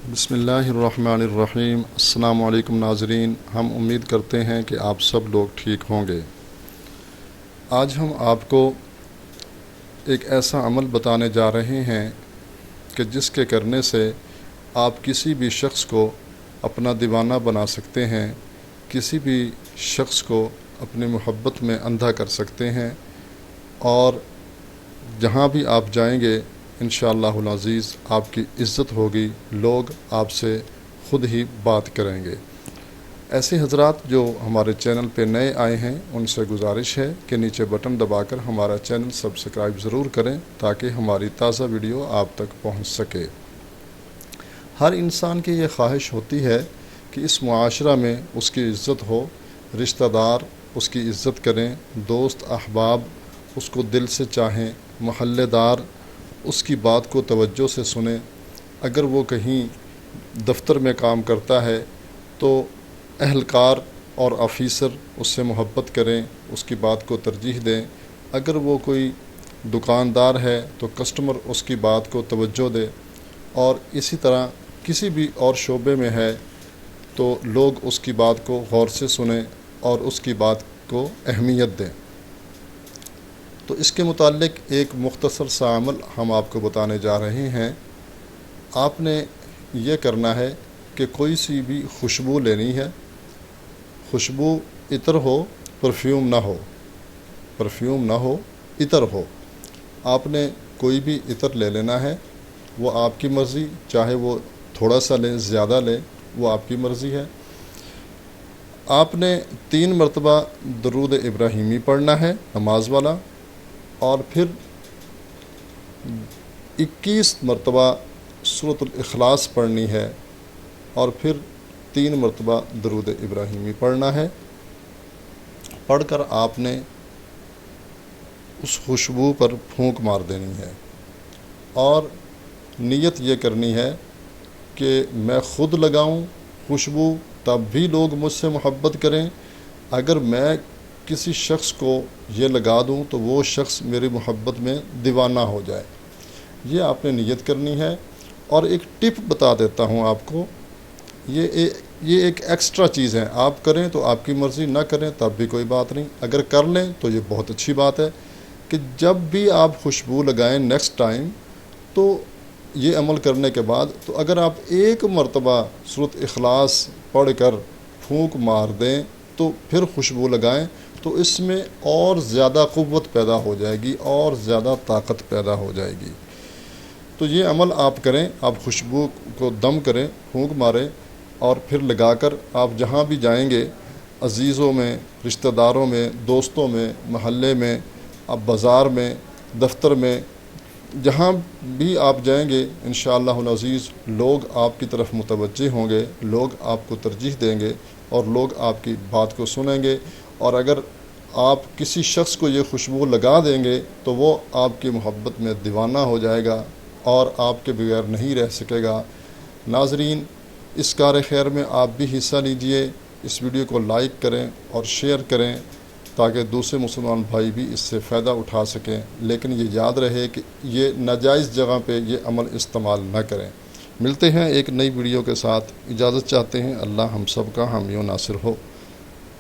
بسم اللہ الرحمن الرحیم۔ السلام علیکم ناظرین، ہم امید کرتے ہیں کہ آپ سب لوگ ٹھیک ہوں گے۔ آج ہم آپ کو ایک ایسا عمل بتانے جا رہے ہیں کہ جس کے کرنے سے آپ کسی بھی شخص کو اپنا دیوانہ بنا سکتے ہیں، کسی بھی شخص کو اپنی محبت میں اندھا کر سکتے ہیں، اور جہاں بھی آپ جائیں گے انشاءاللہ العزیز آپ کی عزت ہوگی، لوگ آپ سے خود ہی بات کریں گے۔ ایسے حضرات جو ہمارے چینل پہ نئے آئے ہیں ان سے گزارش ہے کہ نیچے بٹن دبا کر ہمارا چینل سبسکرائب ضرور کریں تاکہ ہماری تازہ ویڈیو آپ تک پہنچ سکے۔ ہر انسان کی یہ خواہش ہوتی ہے کہ اس معاشرہ میں اس کی عزت ہو، رشتہ دار اس کی عزت کریں، دوست احباب اس کو دل سے چاہیں، محلے دار اس کی بات کو توجہ سے سنیں، اگر وہ کہیں دفتر میں کام کرتا ہے تو اہلکار اور آفیسر اس سے محبت کریں، اس کی بات کو ترجیح دیں، اگر وہ کوئی دکاندار ہے تو کسٹمر اس کی بات کو توجہ دے، اور اسی طرح کسی بھی اور شعبے میں ہے تو لوگ اس کی بات کو غور سے سنیں اور اس کی بات کو اہمیت دیں۔ تو اس کے متعلق ایک مختصر سا عمل ہم آپ کو بتانے جا رہے ہیں۔ آپ نے یہ کرنا ہے کہ کوئی سی بھی خوشبو لینی ہے، خوشبو عطر ہو، پرفیوم نہ ہو، عطر ہو۔ آپ نے کوئی بھی عطر لے لینا ہے، وہ آپ کی مرضی، چاہے وہ تھوڑا سا لیں زیادہ لیں، وہ آپ کی مرضی ہے۔ آپ نے 3 مرتبہ درود ابراہیمی پڑھنا ہے نماز والا، اور پھر 21 مرتبہ سورۃ الاخلاص پڑھنی ہے، اور پھر 3 مرتبہ درود ابراہیمی پڑھنا ہے۔ پڑھ کر آپ نے اس خوشبو پر پھونک مار دینی ہے، اور نیت یہ کرنی ہے کہ میں خود لگاؤں خوشبو تب بھی لوگ مجھ سے محبت کریں، اگر میں کسی شخص کو یہ لگا دوں تو وہ شخص میری محبت میں دیوانہ ہو جائے۔ یہ آپ نے نیت کرنی ہے۔ اور ایک ٹپ بتا دیتا ہوں آپ کو، یہ ایک ایکسٹرا چیز ہے، آپ کریں تو آپ کی مرضی، نہ کریں تب بھی کوئی بات نہیں، اگر کر لیں تو یہ بہت اچھی بات ہے کہ جب بھی آپ خوشبو لگائیں نیکسٹ ٹائم تو یہ عمل کرنے کے بعد تو اگر آپ 1 مرتبہ سورۃ اخلاص پڑھ کر پھونک مار دیں تو پھر خوشبو لگائیں تو اس میں اور زیادہ قوت پیدا ہو جائے گی، اور زیادہ طاقت پیدا ہو جائے گی۔ تو یہ عمل آپ کریں، آپ خوشبو کو دم کریں، پھونک ماریں، اور پھر لگا کر آپ جہاں بھی جائیں گے، عزیزوں میں، رشتہ داروں میں، دوستوں میں، محلے میں، آپ بازار میں، دفتر میں، جہاں بھی آپ جائیں گے انشاءاللہ العزیز لوگ آپ کی طرف متوجہ ہوں گے، لوگ آپ کو ترجیح دیں گے، اور لوگ آپ کی بات کو سنیں گے، اور اگر آپ کسی شخص کو یہ خوشبو لگا دیں گے تو وہ آپ کی محبت میں دیوانہ ہو جائے گا اور آپ کے بغیر نہیں رہ سکے گا۔ ناظرین، اس کار خیر میں آپ بھی حصہ لیجئے، اس ویڈیو کو لائک کریں اور شیئر کریں تاکہ دوسرے مسلمان بھائی بھی اس سے فائدہ اٹھا سکیں، لیکن یہ یاد رہے کہ یہ ناجائز جگہ پہ یہ عمل استعمال نہ کریں۔ ملتے ہیں ایک نئی ویڈیو کے ساتھ، اجازت چاہتے ہیں، اللہ ہم سب کا حامی و ناصر ہو۔